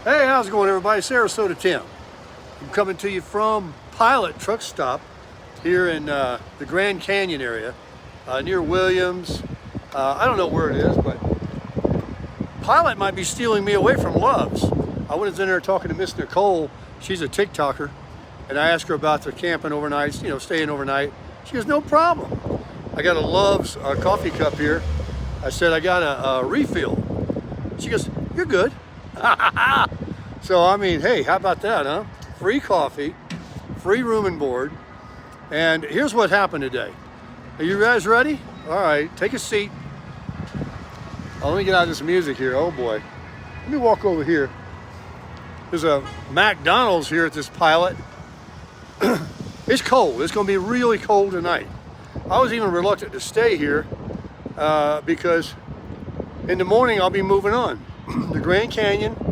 Hey, how's it going, everybody? Sarasota Tim. I'm coming to you from Pilot Truck Stop here in the Grand Canyon area near Williams. I don't know where it is, but Pilot might be stealing me away from Love's. I was in there talking to Miss Nicole. She's a TikToker, and I asked her about the camping overnight, staying overnight. She goes, no problem. I got a Love's coffee cup here. I said, I got a refill. She goes, you're good. So, I mean, hey, how about that, huh? Free coffee, free room and board. And here's what happened today. Are you guys ready? All right, take a seat. Oh, let me get out of this music here. Oh, boy. Let me walk over here. There's a McDonald's here at this Pilot. It's cold. It's going to be really cold tonight. I was even reluctant to stay here because in the morning I'll be moving on. The Grand Canyon.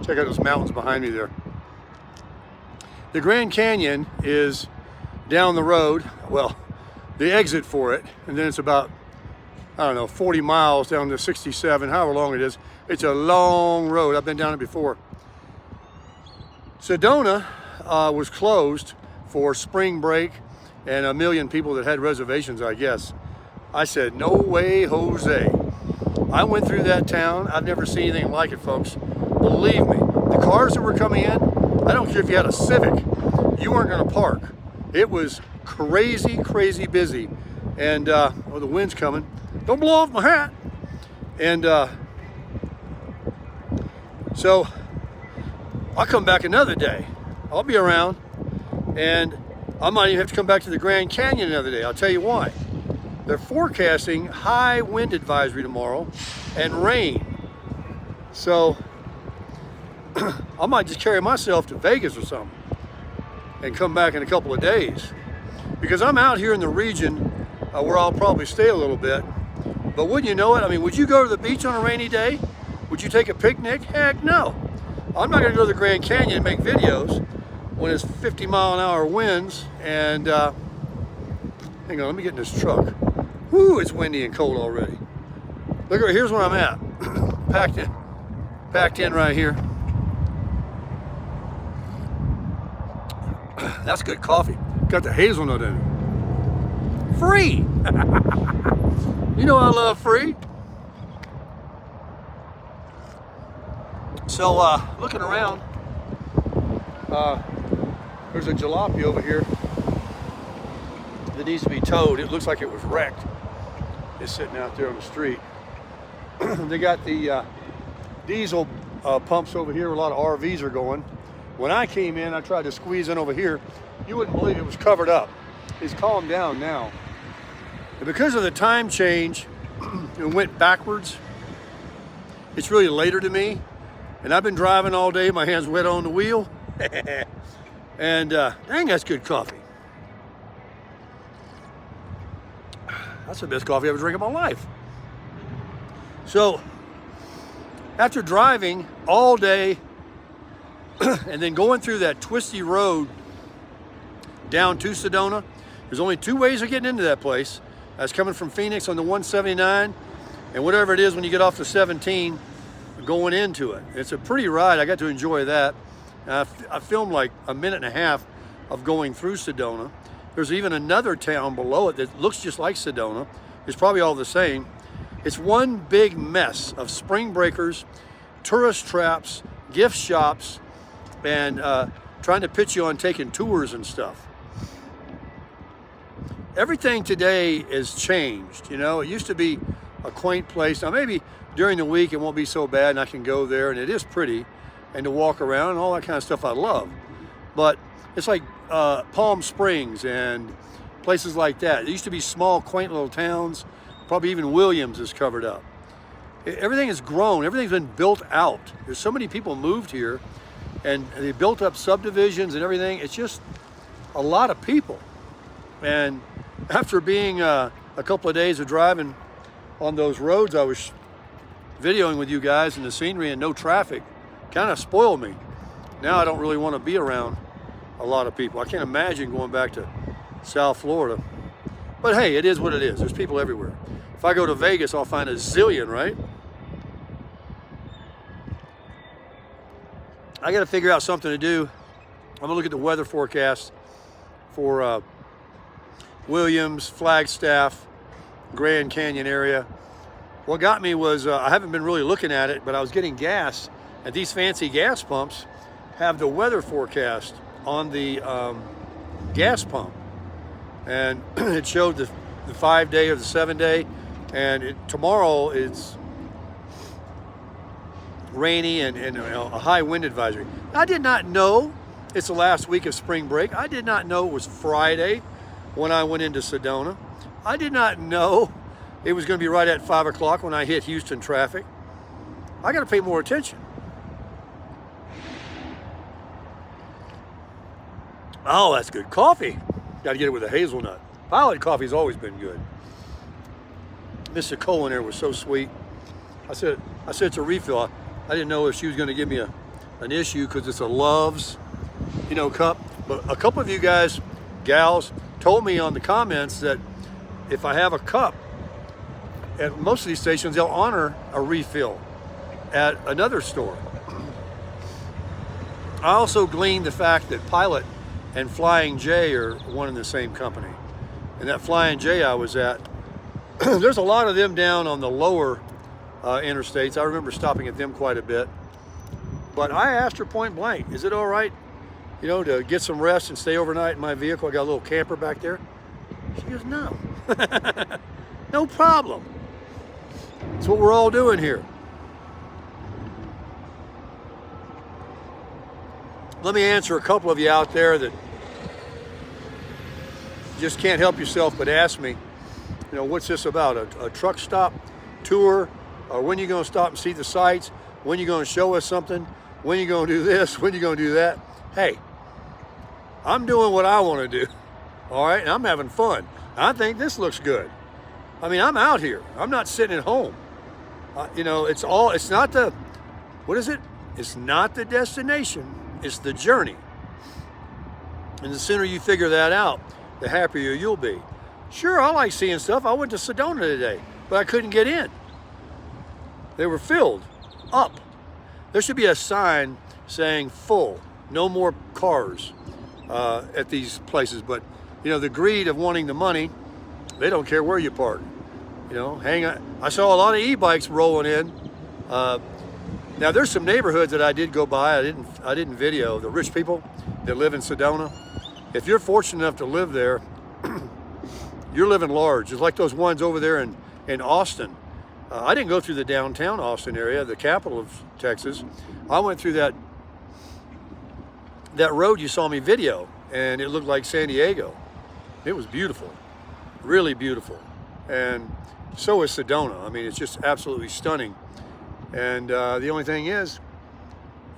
Check out those mountains behind me there. The Grand Canyon is down the road, well, the exit for it, and then it's about, I don't know, 40 miles down to 67, however long it is. It's a long road. I've been down it before. Sedona was closed for spring break and a million people that had reservations, I guess. I said, no way, Jose. I went through that town. I've never seen anything like it, folks. Believe me, the cars that were coming in, I don't care if you had a Civic, you weren't going to park. It was crazy, crazy busy. And, oh, the wind's coming. Don't blow off my hat. And so I'll come back another day. I'll be around. And I might even have to come back to the Grand Canyon another day. I'll tell you why. They're forecasting high wind advisory tomorrow and rain. So I might just carry myself to Vegas or something and come back in a couple of days, because I'm out here in the region where I'll probably stay a little bit. But wouldn't you know it? I mean, would you go to the beach on a rainy day? Would you take a picnic? Heck no. I'm not going to go to the Grand Canyon and make videos when it's 50-mile-an-hour winds. And hang on, let me get in this truck. Whoo, it's windy and cold already. Look, here's where I'm at. Packed in right here. That's good coffee. Got the hazelnut in it. Free. You know I love free. So looking around, there's a jalopy over here that needs to be towed. It looks like it was wrecked. It's sitting out there on the street. They got the diesel pumps over here where a lot of RVs are going. When I came in, I tried to squeeze in over here. You wouldn't believe it was covered up. It's calmed down now. And because of the time change, it went backwards. It's really later to me. And I've been driving all day. My hands wet on the wheel. And dang, that's good coffee. That's the best coffee I ever drank in my life. So, after driving all day and then going through that twisty road down to Sedona, there's only two ways of getting into that place. That's coming from Phoenix on the 179 and whatever it is when you get off the 17 going into it. It's a pretty ride. I got to enjoy that. I filmed like a minute and a half of going through Sedona. There's even another town below it that looks just like Sedona. It's probably all the same. It's one big mess of spring breakers, tourist traps, gift shops, and trying to pitch you on taking tours and stuff. Everything today is changed. You know, it used to be a quaint place. Now maybe during the week it won't be so bad and I can go there and it is pretty and to walk around and all that kind of stuff I love. But it's like Palm Springs and places like that. There used to be small, quaint little towns. Probably even Williams is covered up. Everything has grown. Everything's been built out. There's so many people moved here and they built up subdivisions and everything. It's just a lot of people. And after being a couple of days of driving on those roads I was videoing with you guys and the scenery and no traffic, kind of spoiled me. Now I don't really want to be around a lot of people. I can't imagine going back to South Florida. But hey, it is what it is. There's people everywhere. If I go to Vegas, I'll find a zillion, right? I got to figure out something to do. I'm gonna look at the weather forecast for Williams, Flagstaff, Grand Canyon area. What got me was I haven't been really looking at it, but I was getting gas, and these fancy gas pumps have the weather forecast on the gas pump, and it showed the 5-day or the 7-day, and tomorrow it's rainy and a high wind advisory. I did not know it's the last week of spring break. I did not know it was Friday when I went into Sedona. I did not know it was going to be right at 5 o'clock when I hit Houston traffic. I got to pay more attention. Oh, that's good coffee. Got to get it with a hazelnut. Pilot coffee's always been good. Mr. Cole in there was so sweet. I said it's a refill. I didn't know if she was going to give me an issue because it's a Love's, cup. But a couple of you guys, gals, told me on the comments that if I have a cup at most of these stations, they'll honor a refill at another store. I also gleaned the fact that Pilot and Flying J are one and the same company. And that Flying J I was at, there's a lot of them down on the lower interstates. I remember stopping at them quite a bit. But I asked her point blank, is it all right, to get some rest and stay overnight in my vehicle? I got a little camper back there. She goes, no. No problem. That's what we're all doing here. Let me answer a couple of you out there that just can't help yourself but ask me, what's this about? A truck stop tour? Or when you going to stop and see the sights? When you going to show us something? When you going to do this? When you going to do that? Hey, I'm doing what I want to do. All right, and I'm having fun. I think this looks good. I mean, I'm out here. I'm not sitting at home. It's not the, what is it? It's not the destination. It's the journey. And the sooner you figure that out, the happier you'll be. Sure, I like seeing stuff. I went to Sedona today, but I couldn't get in. They were filled up. There should be a sign saying full, no more cars at these places. But, the greed of wanting the money, they don't care where you park. Hang on. I saw a lot of e-bikes rolling in. Now there's some neighborhoods that I did go by. I didn't video the rich people that live in Sedona. If you're fortunate enough to live there, you're living large. It's like those ones over there in Austin. I didn't go through the downtown Austin area, the capital of Texas. I went through that road you saw me video, and it looked like San Diego. It was beautiful, really beautiful. And so is Sedona. I mean, it's just absolutely stunning. And the only thing is,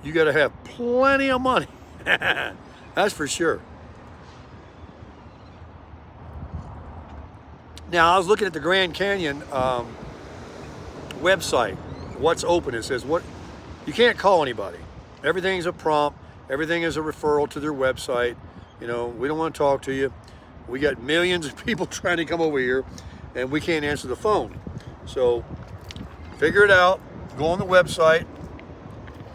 you got to have plenty of money. That's for sure. Now, I was looking at the Grand Canyon website. What's open? It says you can't call anybody. Everything's a prompt. Everything is a referral to their website. We don't want to talk to you. We got millions of people trying to come over here, and we can't answer the phone. So figure it out. Go on the website,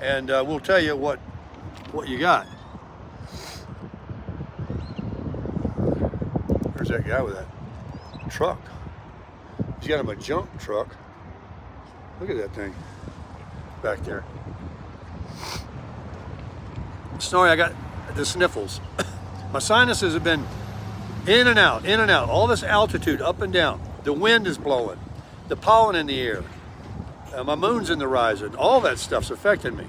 and we'll tell you what you got. There's that guy with that truck. He's got him a junk truck. Look at that thing back there. Sorry, I got the sniffles. My sinuses have been in and out, in and out. All this altitude, up and down. The wind is blowing. The pollen in the air. My moon's in the horizon. All that stuff's affecting me.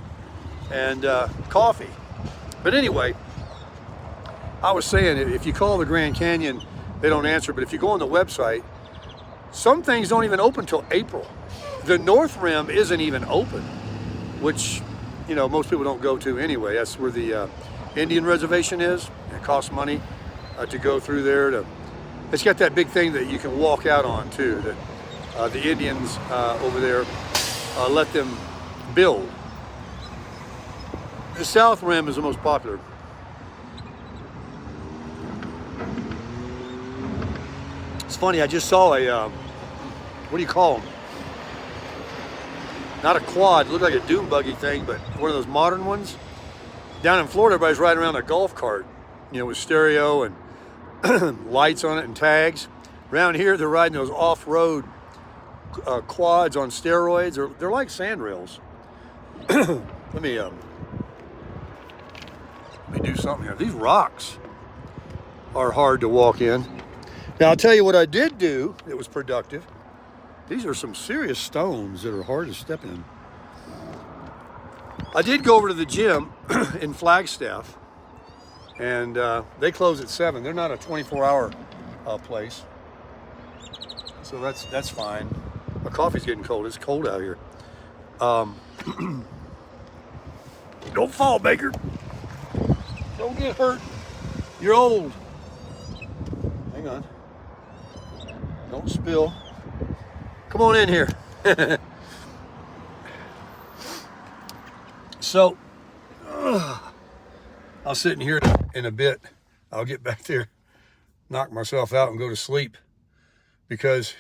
And coffee. But anyway, I was saying, if you call the Grand Canyon, they don't answer. But if you go on the website, some things don't even open till April. The North Rim isn't even open, which, most people don't go to anyway. That's where the Indian reservation is. It costs money to go through there. It's got that big thing that you can walk out on too, that the Indians over there let them build. The South Rim is the most popular. It's funny, I just saw a, what do you call them? Not a quad, it looked like a dune buggy thing, but one of those modern ones. Down in Florida, everybody's riding around a golf cart, with stereo and lights on it and tags. Around here, they're riding those off-road quads on steroids. They're like sand rails. Let me do something here. These rocks are hard to walk in. Now, I'll tell you what I did do that was productive. These are some serious stones that are hard to step in. I did go over to the gym in Flagstaff, and they close at 7. They're not a 24-hour place, so that's fine. My coffee's getting cold. It's cold out here. Don't fall, Baker. Don't get hurt. You're old. Hang on. Don't spill. Come on in here. So, I'll sit in here in a bit. I'll get back there, knock myself out, and go to sleep because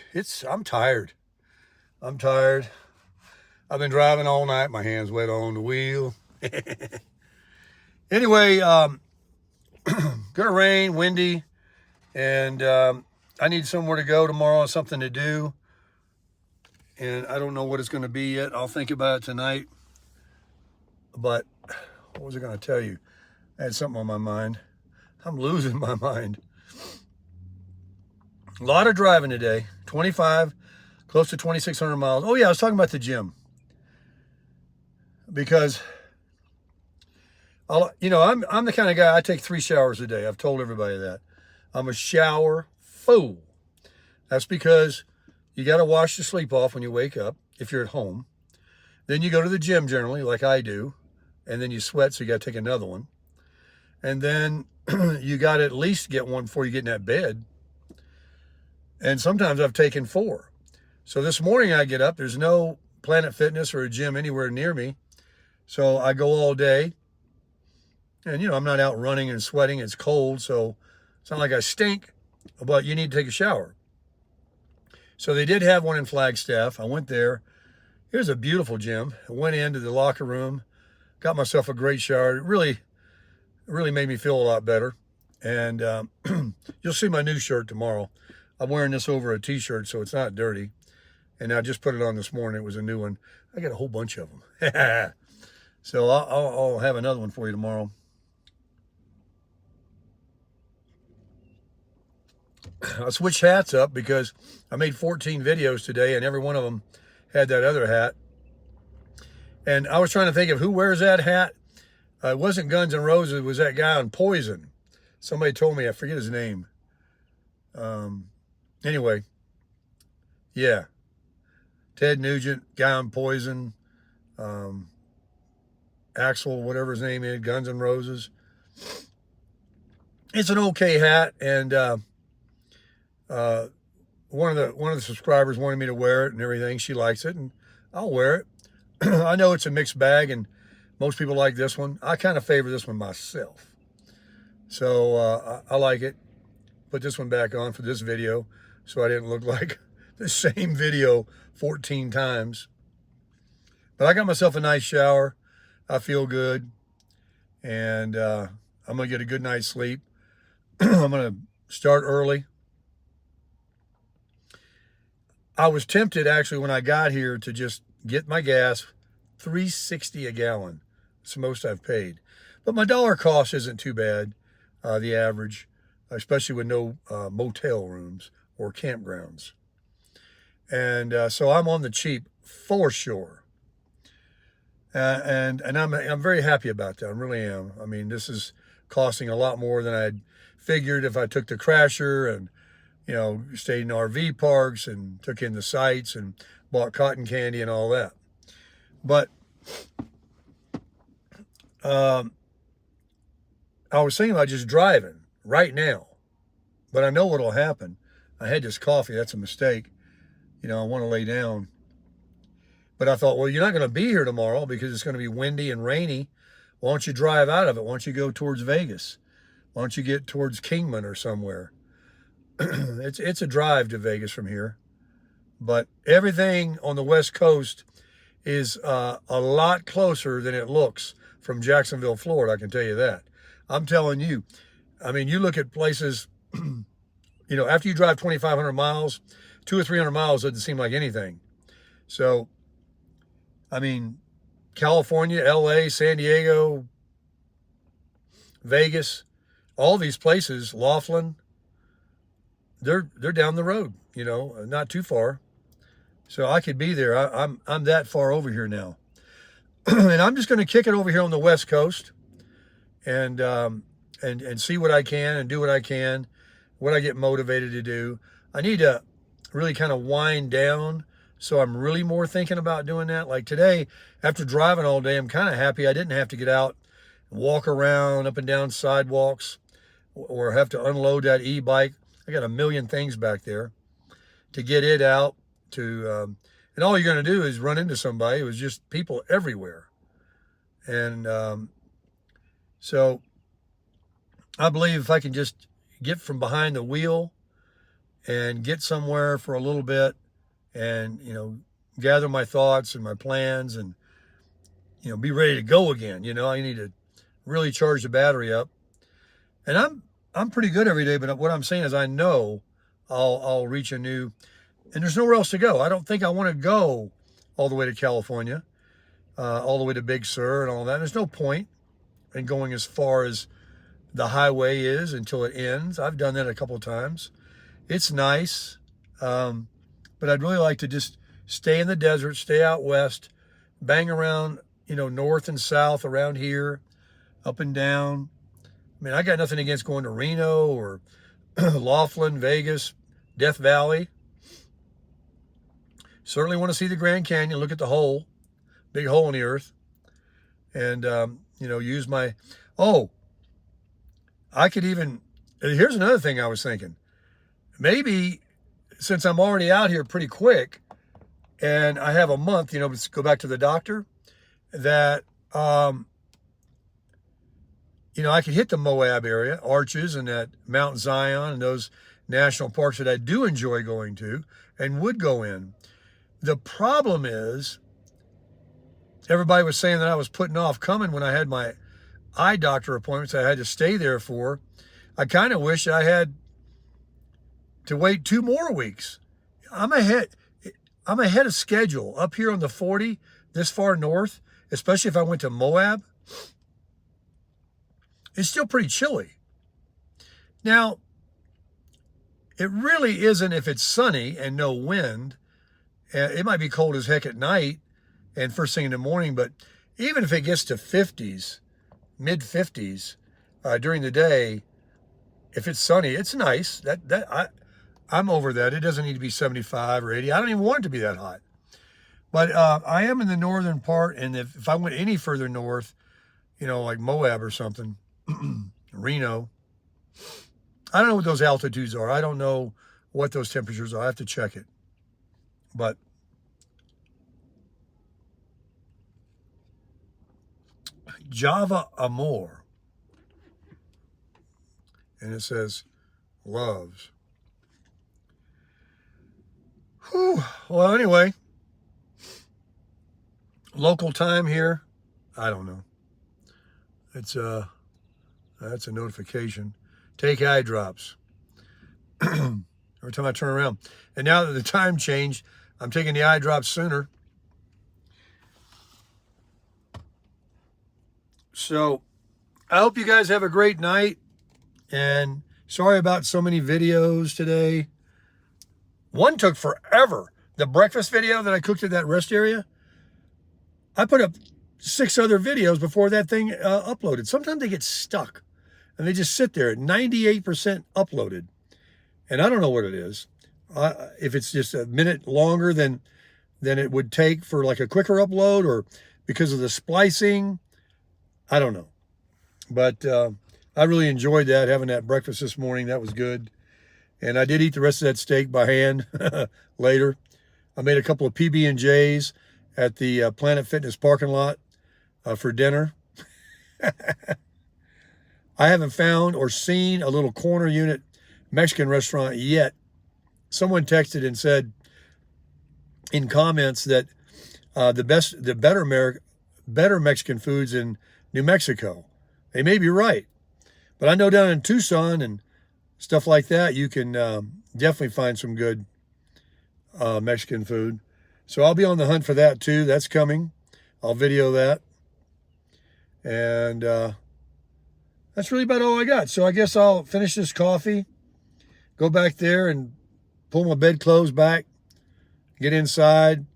I'm tired. I'm tired. I've been driving all night. My hands wet on the wheel. Anyway, gonna rain, windy, and I need somewhere to go tomorrow, something to do. And I don't know what it's going to be yet. I'll think about it tonight. But what was I going to tell you? I had something on my mind. I'm losing my mind. A lot of driving today. 25, close to 2,600 miles. Oh yeah, I was talking about the gym. Because, I'm the kind of guy, I take 3 showers a day. I've told everybody that. I'm a shower fool. That's because you got to wash the sleep off when you wake up, if you're at home. Then you go to the gym generally, like I do. And then you sweat, so you got to take another one. And then you got to at least get one before you get in that bed. And sometimes I've taken 4. So this morning I get up. There's no Planet Fitness or a gym anywhere near me. So I go all day. And, I'm not out running and sweating. It's cold, so it's not like I stink. But you need to take a shower. So they did have one in Flagstaff. I went there. It was a beautiful gym. I went into the locker room, got myself a great shower. It really made me feel a lot better. And you'll see my new shirt tomorrow. I'm wearing this over a t-shirt, so it's not dirty. And I just put it on this morning. It was a new one. I got a whole bunch of them. So I'll have another one for you tomorrow. I switched hats up because I made 14 videos today and every one of them had that other hat. And I was trying to think of who wears that hat. It wasn't Guns N' Roses. It was that guy on Poison. Somebody told me, I forget his name. Anyway, yeah. Ted Nugent, guy on Poison. Axl, whatever his name is, Guns N' Roses. It's an okay hat, and one of the subscribers wanted me to wear it and everything. She likes it, and I'll wear it. I know it's a mixed bag, and most people like this one. I kind of favor this one myself. So I like it. Put this one back on for this video so I didn't look like the same video 14 times. But I got myself a nice shower. I feel good. And I'm going to get a good night's sleep. I'm going to start early. I was tempted actually when I got here to just get my gas, $3.60 a gallon. It's the most I've paid. But my dollar cost isn't too bad, the average, especially with no motel rooms or campgrounds. And so I'm on the cheap for sure. And I'm very happy about that. I really am. I mean, this is costing a lot more than I'd figured if I took the Crasher and, stayed in RV parks and took in the sights and bought cotton candy and all that. But I was thinking about just driving right now, but I know what'll happen. I had this coffee. That's a mistake. I want to lay down. But I thought, well, you're not going to be here tomorrow because it's going to be windy and rainy. Why don't you drive out of it? Why don't you go towards Vegas? Why don't you get towards Kingman or somewhere? It's a drive to Vegas from here. But everything on the West Coast is a lot closer than it looks from Jacksonville, Florida. I can tell you that. I'm telling you. I mean, you look at places, after you drive 2,500 miles, 200 or 300 miles doesn't seem like anything. So, I mean, California, LA, San Diego, Vegas, all these places, Laughlin, they're down the road, not too far. So I could be there. I'm that far over here now. And I'm just going to kick it over here on the West Coast and see what I can and do what I can, what I get motivated to do. I need to really kind of wind down, so I'm really more thinking about doing that. Like today, after driving all day, I'm kind of happy I didn't have to get out and walk around up and down sidewalks or have to unload that e-bike. I got a million things back there to get it out to, and all you're going to do is run into somebody. It was just people everywhere. And so I believe if I can just get from behind the wheel and get somewhere for a little bit and, gather my thoughts and my plans and, be ready to go again. I need to really charge the battery up. And I'm pretty good every day, but what I'm saying is I know I'll reach and there's nowhere else to go. I don't think I want to go all the way to California, all the way to Big Sur and all that. There's no point in going as far as the highway is until it ends. I've done that a couple of times. It's nice, but I'd really like to just stay in the desert, stay out west, bang around, north and south around here, up and down. I mean, I got nothing against going to Reno or Laughlin, Vegas, Death Valley. Certainly want to see the Grand Canyon, look at the hole, big hole in the earth, and, use my, I could even, here's another thing I was thinking. Maybe since I'm already out here pretty quick and I have a month, to go back to the doctor, that, I could hit the Moab area, Arches and that Mount Zion and those national parks that I do enjoy going to and would go in. The problem is everybody was saying that I was putting off coming when I had my eye doctor appointments I had to stay there for. I kind of wish I had to wait 2 more weeks. I'm ahead of schedule up here on the 40, this far north, especially if I went to Moab. It's still pretty chilly. Now, it really isn't if it's sunny and no wind. It might be cold as heck at night and first thing in the morning, but even if it gets to 50s, mid 50s during the day, if it's sunny, it's nice. I'm over that. It doesn't need to be 75 or 80. I don't even want it to be that hot. But I am in the northern part, and if I went any further north, like Moab or something, Reno, I don't know what those altitudes are. I don't know what those temperatures are. I have to check it. But Java Amor, and it says loves. Whew. Well, anyway, local time here, I don't know. It's that's a notification. Take eye drops. Every time I turn around. And now that the time changed, I'm taking the eye drops sooner. So I hope you guys have a great night. And sorry about so many videos today. One took forever. The breakfast video that I cooked at that rest area, I put up 6 other videos before that thing uploaded. Sometimes they get stuck and they just sit there at 98% uploaded. And I don't know what it is. If it's just a minute longer than it would take for like a quicker upload, or because of the splicing, I don't know. But I really enjoyed that, having that breakfast this morning. That was good. And I did eat the rest of that steak by hand later. I made a couple of PB&Js at the Planet Fitness parking lot for dinner. I haven't found or seen a little corner unit Mexican restaurant yet. Someone texted and said in comments that the better Mexican foods in New Mexico. They may be right. But I know down in Tucson and stuff like that, you can definitely find some good Mexican food. So I'll be on the hunt for that too. That's coming. I'll video that. And that's really about all I got. So I guess I'll finish this coffee, go back there and pull my bedclothes back, get inside,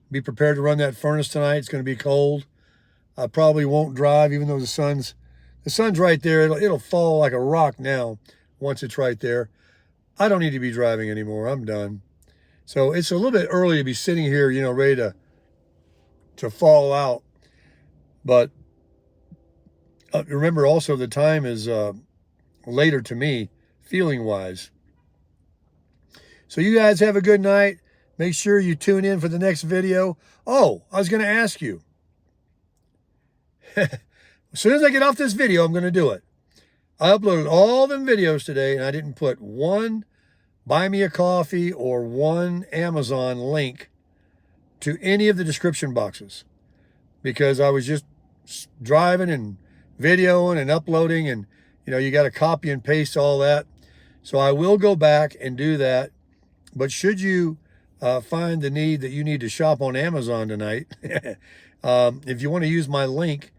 be prepared to run that furnace tonight. It's going to be cold. I probably won't drive, even though the sun's right there. It'll fall like a rock now once it's right there. I don't need to be driving anymore. I'm done. So it's a little bit early to be sitting here, you know, ready to fall out. But remember also the time is later to me, feeling-wise. So you guys have a good night. Make sure you tune in for the next video. Oh, I was going to ask you. As soon as I get off this video, I'm going to do it. I uploaded all them videos today, and I didn't put one Buy Me a Coffee or one Amazon link to any of the description boxes because I was just driving and videoing and uploading, and you know, you got to copy and paste all that. So I will go back and do that. But should you find the need that you need to shop on Amazon tonight, if you want to use my link,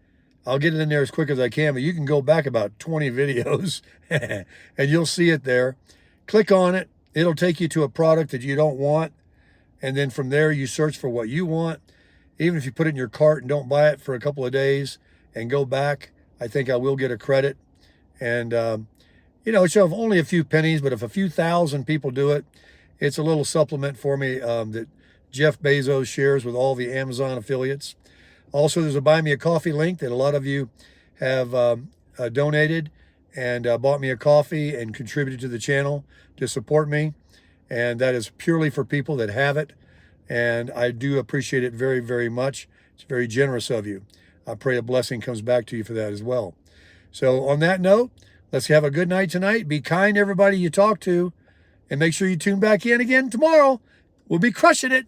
I'll get it in there as quick as I can, but you can go back about 20 videos and you'll see it there. Click on it. It'll take you to a product that you don't want. And then from there, you search for what you want. Even if you put it in your cart and don't buy it for a couple of days and go back, I think I will get a credit. And, you know, it's only a few pennies, but if a few thousand people do it, it's a little supplement for me that Jeff Bezos shares with all the Amazon affiliates. Also, there's a Buy Me a Coffee link that a lot of you have donated and bought me a coffee and contributed to the channel to support me. And that is purely for people that have it. And I do appreciate it very, very much. It's very generous of you. I pray a blessing comes back to you for that as well. So on that note, let's have a good night tonight. Be kind to everybody you talk to. And make sure you tune back in again tomorrow. We'll be crushing it.